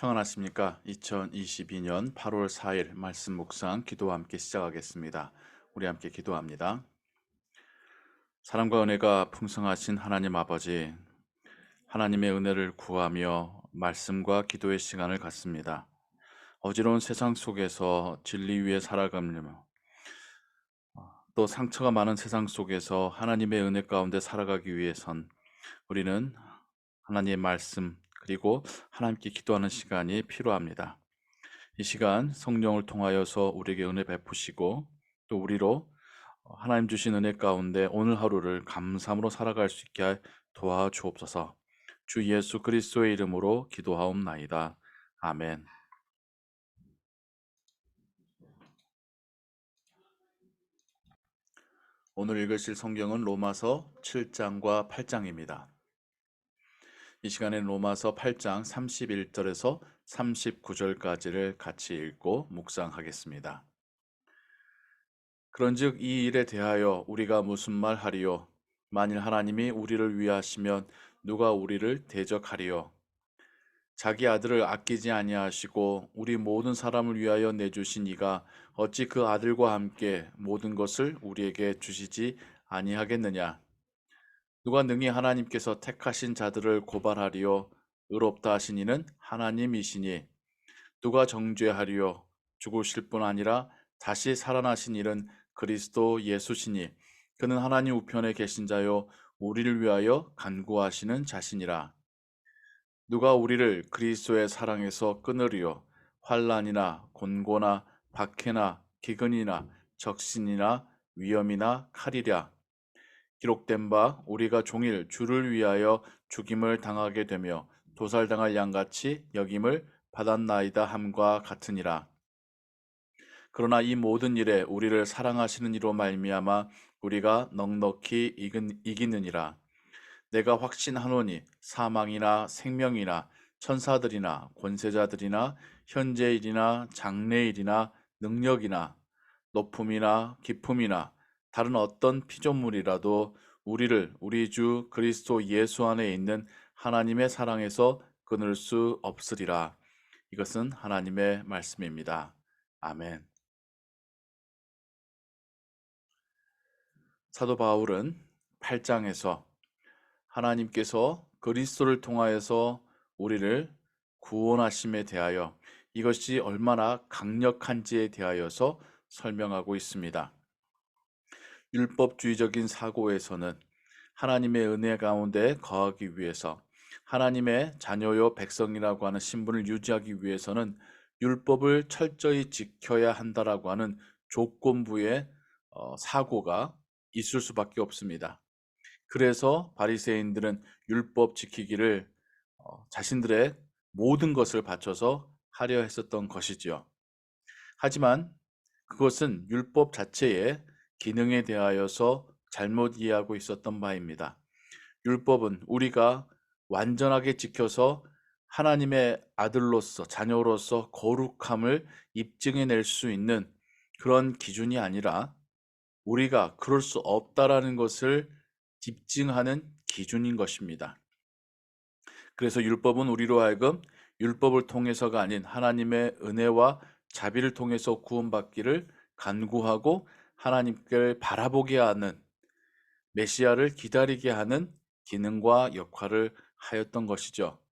평안하십니까? 2022년 8월 4일 말씀 묵상 기도와 함께 시작하겠습니다. 우리 함께 기도합니다. 사랑과 은혜가 풍성하신 하나님 아버지, 하나님의 은혜를 구하며 말씀과 기도의 시간을 갖습니다. 어지러운 세상 속에서 진리 위에 살아가며 또 상처가 많은 세상 속에서 하나님의 은혜 가운데 살아가기 위해선 우리는 하나님의 말씀 그리고 하나님께 기도하는 시간이 필요합니다. 이 시간 성령을 통하여서 우리에게 은혜 베푸시고 또 우리로 하나님 주신 은혜 가운데 오늘 하루를 감사함으로 살아갈 수 있게 도와주옵소서. 주 예수 그리스도의 이름으로 기도하옵나이다. 아멘. 오늘 읽으실 성경은 로마서 7장과 8장입니다. 이 시간엔 로마서 8장 31절에서 39절까지를 같이 읽고 묵상하겠습니다. 그런즉 이 일에 대하여 우리가 무슨 말 하리요? 만일 하나님이 우리를 위하시면 누가 우리를 대적하리요? 자기 아들을 아끼지 아니하시고 우리 모든 사람을 위하여 내주신 이가 어찌 그 아들과 함께 모든 것을 우리에게 주시지 아니하겠느냐? 누가 능히 하나님께서 택하신 자들을 고발하리요? 의롭다 하신 이는 하나님이시니 누가 정죄하리요? 죽으실 뿐 아니라 다시 살아나신 이는 그리스도 예수시니 그는 하나님 우편에 계신 자요 우리를 위하여 간구하시는 자시니라. 누가 우리를 그리스도의 사랑에서 끊으리요? 환난이나 곤고나 박해나 기근이나 적신이나 위험이나 칼이랴. 기록된 바 우리가 종일 주를 위하여 죽임을 당하게 되며 도살당할 양같이 여김을 받았나이다 함과 같으니라. 그러나 이 모든 일에 우리를 사랑하시는 이로 말미암아 우리가 넉넉히 이기느니라. 내가 확신하노니 사망이나 생명이나 천사들이나 권세자들이나 현재일이나 장래일이나 능력이나 높음이나 깊음이나 다른 어떤 피조물이라도 우리를 우리 주 그리스도 예수 안에 있는 하나님의 사랑에서 끊을 수 없으리라. 이것은 하나님의 말씀입니다. 아멘. 사도 바울은 8장에서 하나님께서 그리스도를 통하여서 우리를 구원하심에 대하여 이것이 얼마나 강력한지에 대하여서 설명하고 있습니다. 율법주의적인 사고에서는 하나님의 은혜 가운데 거하기 위해서 하나님의 자녀요 백성이라고 하는 신분을 유지하기 위해서는 율법을 철저히 지켜야 한다라고 하는 조건부의 사고가 있을 수밖에 없습니다. 그래서 바리새인들은 율법 지키기를 자신들의 모든 것을 바쳐서 하려 했었던 것이지요. 하지만 그것은 율법 자체의 기능에 대하여서 잘못 이해하고 있었던 바입니다. 율법은 우리가 완전하게 지켜서 하나님의 아들로서 자녀로서 거룩함을 입증해낼 수 있는 그런 기준이 아니라 우리가 그럴 수 없다라는 것을 입증하는 기준인 것입니다. 그래서 율법은 우리로 하여금 율법을 통해서가 아닌 하나님의 은혜와 자비를 통해서 구원받기를 간구하고 하나님께 바라보게 하는 메시아를 기다리게 하는 기능과 역할을 하였던 것이죠.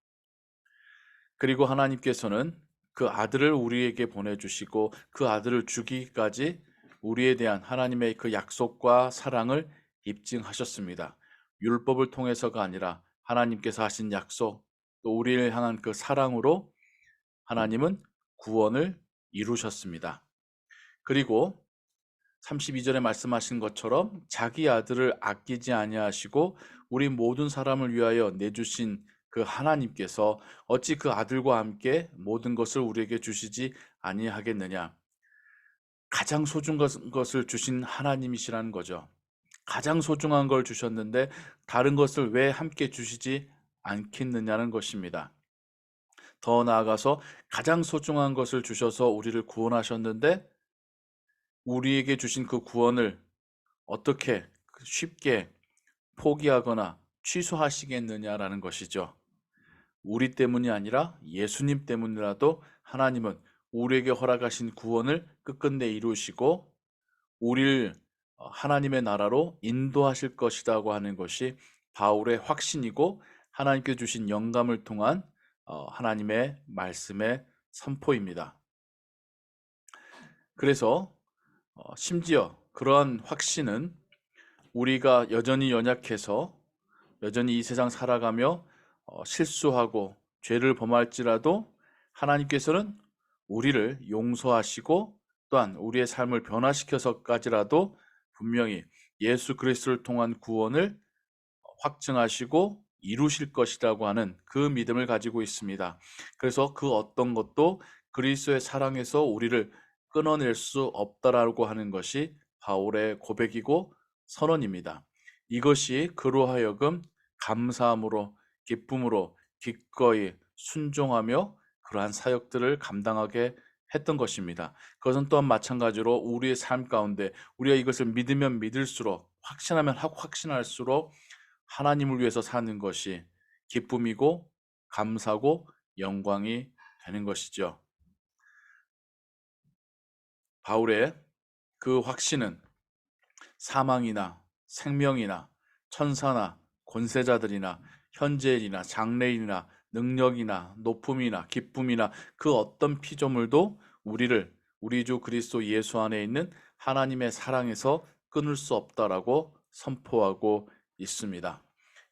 그리고 하나님께서는 그 아들을 우리에게 보내주시고 그 아들을 주기까지 우리에 대한 하나님의 그 약속과 사랑을 입증하셨습니다. 율법을 통해서가 아니라 하나님께서 하신 약속, 또 우리를 향한 그 사랑으로 하나님은 구원을 이루셨습니다. 그리고 32절에 말씀하신 것처럼 자기 아들을 아끼지 아니하시고 우리 모든 사람을 위하여 내주신 그 하나님께서 어찌 그 아들과 함께 모든 것을 우리에게 주시지 아니하겠느냐. 가장 소중한 것을 주신 하나님이시라는 거죠. 가장 소중한 걸 주셨는데 다른 것을 왜 함께 주시지 않겠느냐는 것입니다. 더 나아가서 가장 소중한 것을 주셔서 우리를 구원하셨는데 우리에게 주신 그 구원을 어떻게 쉽게 포기하거나 취소하시겠느냐라는 것이죠. 우리 때문이 아니라 예수님 때문이라도 하나님은 우리에게 허락하신 구원을 끝끝내 이루시고 우리를 하나님의 나라로 인도하실 것이라고 하는 것이 바울의 확신이고 하나님께 주신 영감을 통한 하나님의 말씀의 선포입니다. 그래서 심지어 그러한 확신은 우리가 여전히 연약해서 여전히 이 세상 살아가며 실수하고 죄를 범할지라도 하나님께서는 우리를 용서하시고 또한 우리의 삶을 변화시켜서까지라도 분명히 예수 그리스도를 통한 구원을 확증하시고 이루실 것이라고 하는 그 믿음을 가지고 있습니다. 그래서 그 어떤 것도 그리스도의 사랑에서 우리를 끊어낼 수 없다라고 하는 것이 바울의 고백이고 선언입니다. 이것이 그로 하여금 감사함으로 기쁨으로 기꺼이 순종하며 그러한 사역들을 감당하게 했던 것입니다. 그것은 또한 마찬가지로 우리의 삶 가운데 우리가 이것을 믿으면 믿을수록 확신하면 확신할수록 하나님을 위해서 사는 것이 기쁨이고 감사고 영광이 되는 것이죠. 바울의 그 확신은 사망이나 생명이나 천사나 권세자들이나 현재일이나 장래일이나 능력이나 높음이나 기쁨이나 그 어떤 피조물도 우리를 우리 주 그리스도 예수 안에 있는 하나님의 사랑에서 끊을 수 없다라고 선포하고 있습니다.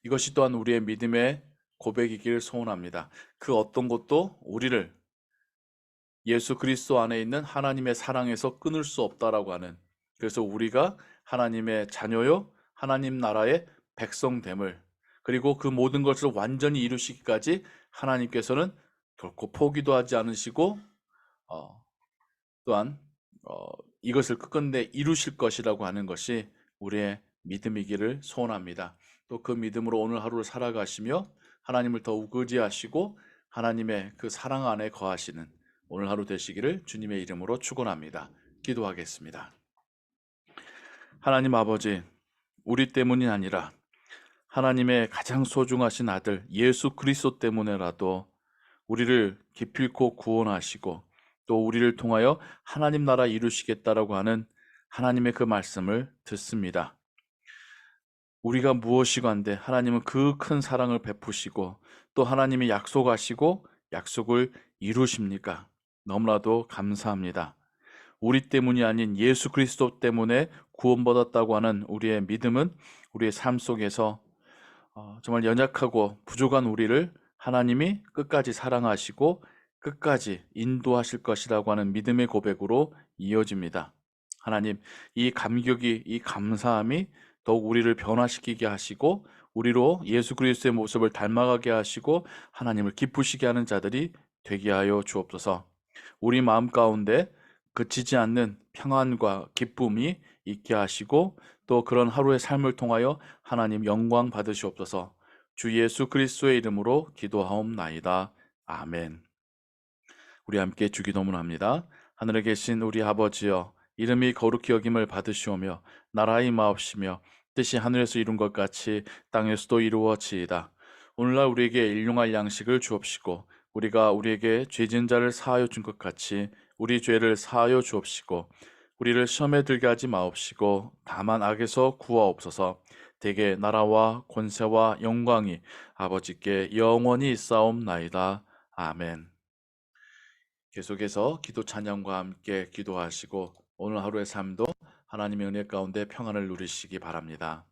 이것이 또한 우리의 믿음의 고백이기를 소원합니다. 그 어떤 것도 우리를 예수 그리스도 안에 있는 하나님의 사랑에서 끊을 수 없다라고 하는, 그래서 우리가 하나님의 자녀요 하나님 나라의 백성됨을, 그리고 그 모든 것을 완전히 이루시기까지 하나님께서는 결코 포기도 하지 않으시고 어, 또한 이것을 끝끝내 이루실 것이라고 하는 것이 우리의 믿음이기를 소원합니다. 또 그 믿음으로 오늘 하루를 살아가시며 하나님을 더욱 의지하시고 하나님의 그 사랑 안에 거하시는 오늘 하루 되시기를 주님의 이름으로 축원합니다. 기도하겠습니다. 하나님 아버지, 우리 때문이 아니라 하나님의 가장 소중하신 아들 예수 그리스도 때문에라도 우리를 기필코 구원하시고 또 우리를 통하여 하나님 나라 이루시겠다라고 하는 하나님의 그 말씀을 듣습니다. 우리가 무엇이건데 하나님은 그 큰 사랑을 베푸시고 또 하나님이 약속하시고 약속을 이루십니까? 너무나도 감사합니다. 우리 때문이 아닌 예수 그리스도 때문에 구원받았다고 하는 우리의 믿음은 우리의 삶 속에서 정말 연약하고 부족한 우리를 하나님이 끝까지 사랑하시고 끝까지 인도하실 것이라고 하는 믿음의 고백으로 이어집니다. 하나님, 이 감격이, 이 감사함이 더욱 우리를 변화시키게 하시고 우리로 예수 그리스도의 모습을 닮아가게 하시고 하나님을 기쁘시게 하는 자들이 되게 하여 주옵소서. 우리 마음 가운데 그치지 않는 평안과 기쁨이 있게 하시고 또 그런 하루의 삶을 통하여 하나님 영광 받으시옵소서. 주 예수 그리스도의 이름으로 기도하옵나이다. 아멘. 우리 함께 주기도문 합니다. 하늘에 계신 우리 아버지여, 이름이 거룩히 여김을 받으시오며 나라의 마옵시며 뜻이 하늘에서 이룬 것 같이 땅에서도 이루어지이다. 오늘날 우리에게 일용할 양식을 주옵시고 우리가 우리에게 죄진 자를 사하여 준 것 같이 우리 죄를 사하여 주옵시고 우리를 시험에 들게 하지 마옵시고 다만 악에서 구하옵소서. 대개 나라와 권세와 영광이 아버지께 영원히 있사옵나이다. 아멘. 계속해서 기도 찬양과 함께 기도하시고 오늘 하루의 삶도 하나님의 은혜 가운데 평안을 누리시기 바랍니다.